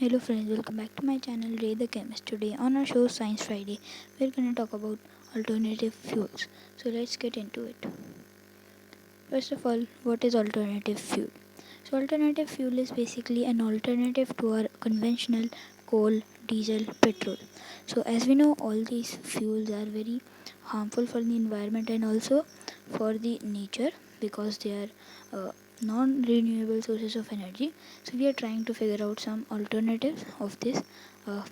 Hello friends, welcome back to my channel Ray the Chemist. Today on our show Science Friday, we're going to talk about alternative fuels. So let's get into it. First of all, what is alternative fuel? So alternative fuel is basically an alternative to our conventional coal, diesel, petrol. So as we know, all these fuels are very harmful for the environment and also for the nature because they are non-renewable sources of energy. So we are trying to figure out some alternatives of this uh,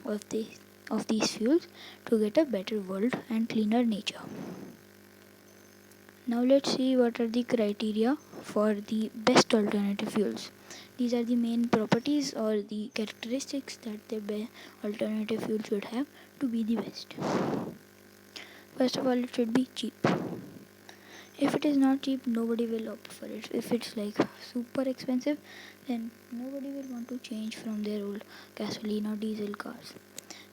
of the of these fuels to get a better world and cleaner nature. Now let's see what are the criteria for the best alternative fuels. These are the main properties or the characteristics that the alternative fuel should have to be the best. First of all, it should be cheap. If it is not cheap, nobody will opt for it. If it's like super expensive, then nobody will want to change from their old gasoline or diesel cars.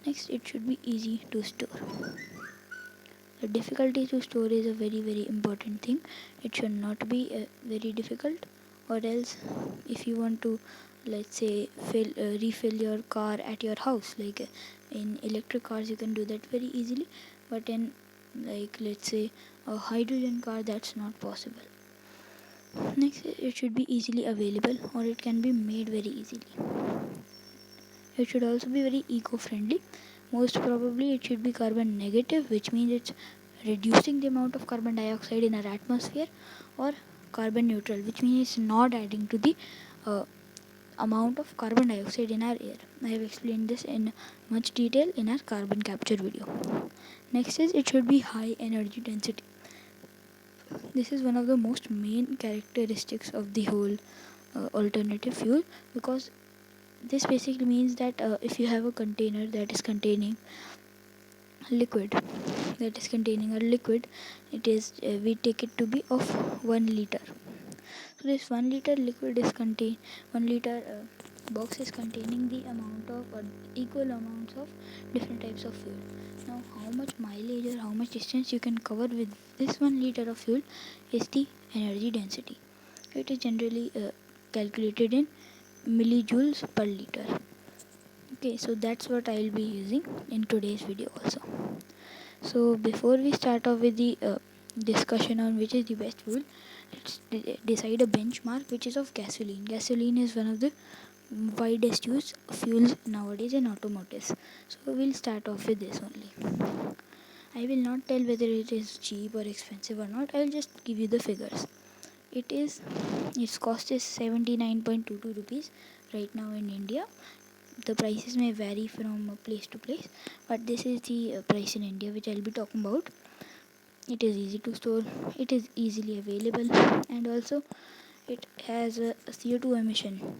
Next, it should be easy to store. The difficulty to store is a very important thing. It should not be very difficult, or else if you want to, let's say, refill your car at your house, like in electric cars you can do that very easily, but in, like, let's say a hydrogen car, that's not possible. Next, it should be easily available, or it can be made very easily. It should also be very eco-friendly. Most probably it should be carbon negative, which means it's reducing the amount of carbon dioxide in our atmosphere, or carbon neutral, which means it's not adding to the uh, amount of carbon dioxide in our air. I have explained this in much detail in our carbon capture video. Next is it should be high energy density. This is one of the most main characteristics of the whole alternative fuel, because this basically means that if you have a container that is containing liquid it is we take it to be of 1 liter. So this 1 liter liquid is contain 1 liter box is containing the amount of equal amounts of different types of fuel. Now how much mileage or how much distance you can cover with this 1 liter of fuel is the energy density. It is generally calculated in millijoules per liter. Okay, so that's what I'll be using in today's video also. So before we start off with the discussion on which is the best fuel, let's decide a benchmark which is of gasoline. Gasoline is one of the widest used fuels nowadays in automotives. So we'll start off with this only. I will not tell whether it is cheap or expensive or not. I'll just give you the figures. Its cost is 79.22 rupees right now in India. The prices may vary from place to place, but this is the price in India which I'll be talking about. It is easy to store, it is easily available, and also it has a CO2 emission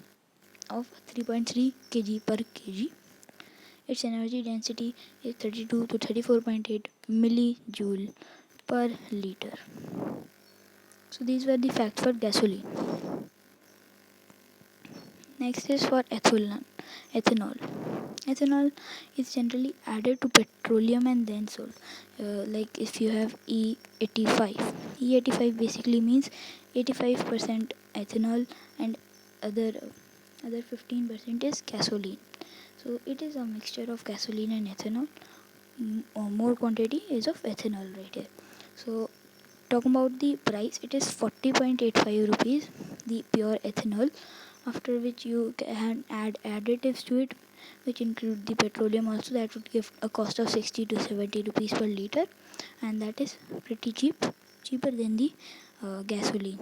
of 3.3 kg per kg. Its energy density is 32 to 34.8 millijoule per liter. So these were the facts for gasoline. Next is for ethanol. Ethanol is generally added to petroleum and then sold. Like if you have E85. E85 basically means 85% ethanol and other other 15% is gasoline. So it is a mixture of gasoline and ethanol. Or more quantity is of ethanol right here. So talking about the price, it is 40.85 rupees, the pure ethanol, after which you can add additives to it, which include the petroleum also. That would give a cost of 60 to 70 rupees per liter, and that is pretty cheap, cheaper than the gasoline.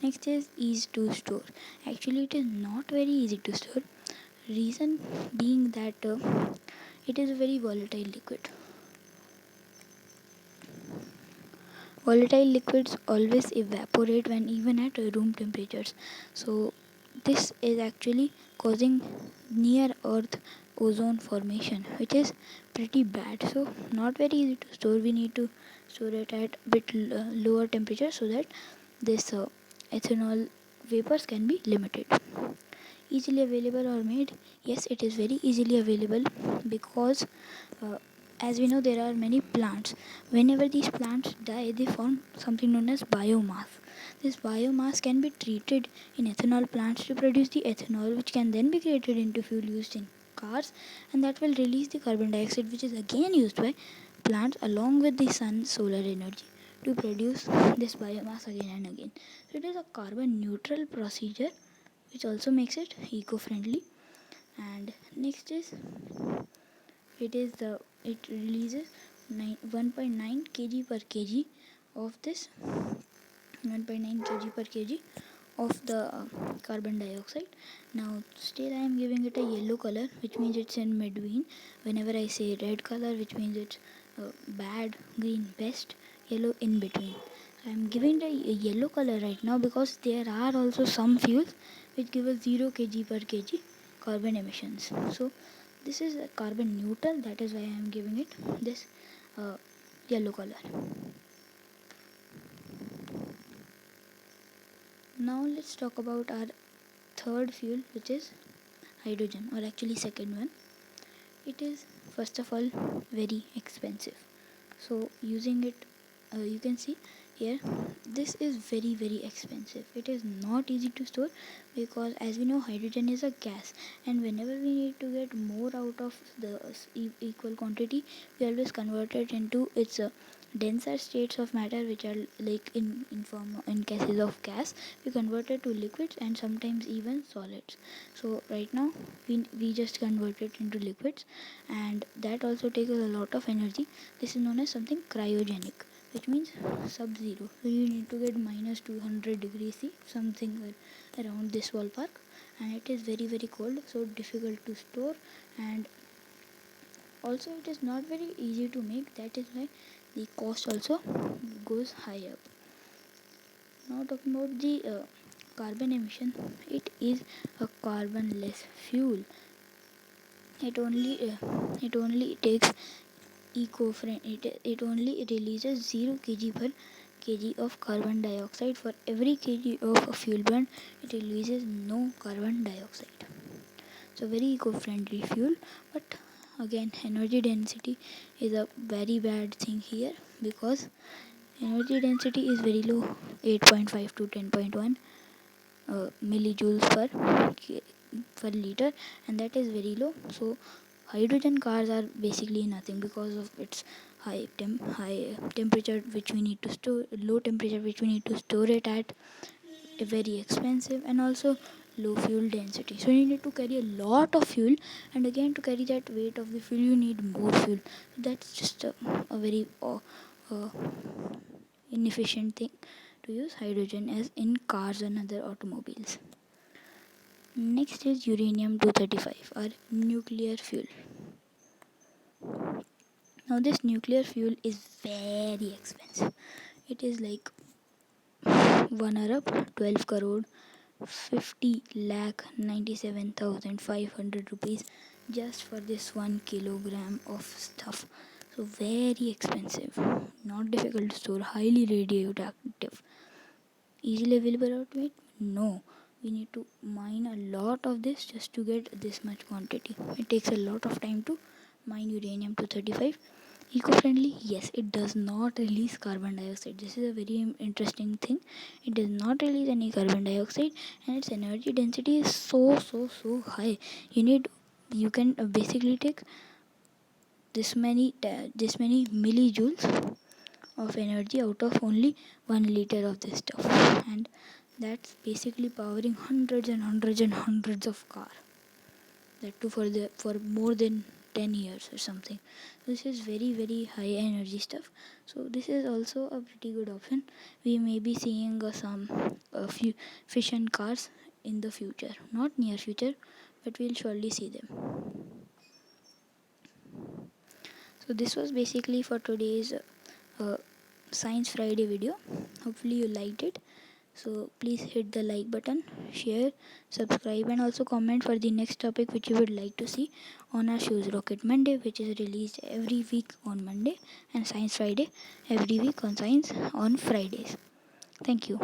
Next is easy to store. Actually it is not very easy to store, reason being that it is a very volatile liquid. Volatile liquids always evaporate when even at room temperatures. So this is actually causing near earth ozone formation, which is pretty bad. So not very easy to store. We need to store it at bit lower temperature so that this ethanol vapors can be limited. Easily available or made? Yes, it is very easily available because uh, as we know, there are many plants. Whenever these plants die, they form something known as biomass. This biomass can be treated in ethanol plants to produce the ethanol, which can then be created into fuel used in cars, and that will release the carbon dioxide, which is again used by plants along with the sun solar energy to produce this biomass again and again. So it is a carbon neutral procedure, which also makes it eco friendly. And next is it releases 1.9 kg per kg of this 1.9 kg per kg of the carbon dioxide. Now still I am giving it a yellow color, which means it's in between. Whenever I say red color, which means it's bad, green best, yellow in between. So I am giving it a yellow color right now because there are also some fuels which give us 0 kg per kg carbon emissions. So this is a carbon neutral, that is why I am giving it this yellow color. Now let's talk about our third fuel, which is hydrogen, or actually second one. It is first of all very expensive. So using it, you can see here, this is very expensive. It is not easy to store because as we know hydrogen is a gas, and whenever we need to get more out of the equal quantity, we always convert it into its denser states of matter, which are like in cases of gas we convert it to liquids and sometimes even solids. So right now we just convert it into liquids, and that also takes a lot of energy. This is known as something cryogenic, which means sub-zero. So you need to get minus 200 degrees C, something around this ballpark, and it is very cold, so difficult to store, and also it is not very easy to make. That is why the cost also goes high up. Now talking about the carbon emission, it is a carbonless fuel. It only takes eco-friendly. It only releases 0 kg per kg of carbon dioxide. For every kg of a fuel burn, it releases no carbon dioxide. So very eco-friendly fuel, but again energy density is a very bad thing here because energy density is very low, 8.5 to 10.1 millijoules per liter, and that is very low. So hydrogen cars are basically nothing because of its high temperature which we need to store, low temperature which we need to store it at, very expensive, and also low fuel density. So you need to carry a lot of fuel, and again to carry that weight of the fuel you need more fuel. So that's just a very inefficient thing to use hydrogen as in cars and other automobiles. Next is uranium 235, or nuclear fuel. Now this nuclear fuel is very expensive. It is like 1 arab 12 crore 50 lakh 97,500 rupees just for this 1 kilogram of stuff. So very expensive, not difficult to store, highly radioactive. Easily available outweight? No. We need to mine a lot of this just to get this much quantity. It takes a lot of time to mine uranium 235. Eco-friendly? Yes, it does not release carbon dioxide. This is a very interesting thing. It does not release any carbon dioxide, and its energy density is so high. You can basically take this many millijoules of energy out of only 1 liter of this stuff, and that's basically powering hundreds and hundreds and hundreds of cars, that too for more than 10 years or something. This is very high energy stuff, so this is also a pretty good option. We may be seeing a few fission cars in the future, not near future, but we'll surely see them. So this was basically for today's uh, Science Friday video. Hopefully you liked it. So please hit the like button, share, subscribe, and also comment for the next topic which you would like to see on our Shoes Rocket Monday, which is released every week on Monday, and Science Friday every week on Science on Fridays. Thank you.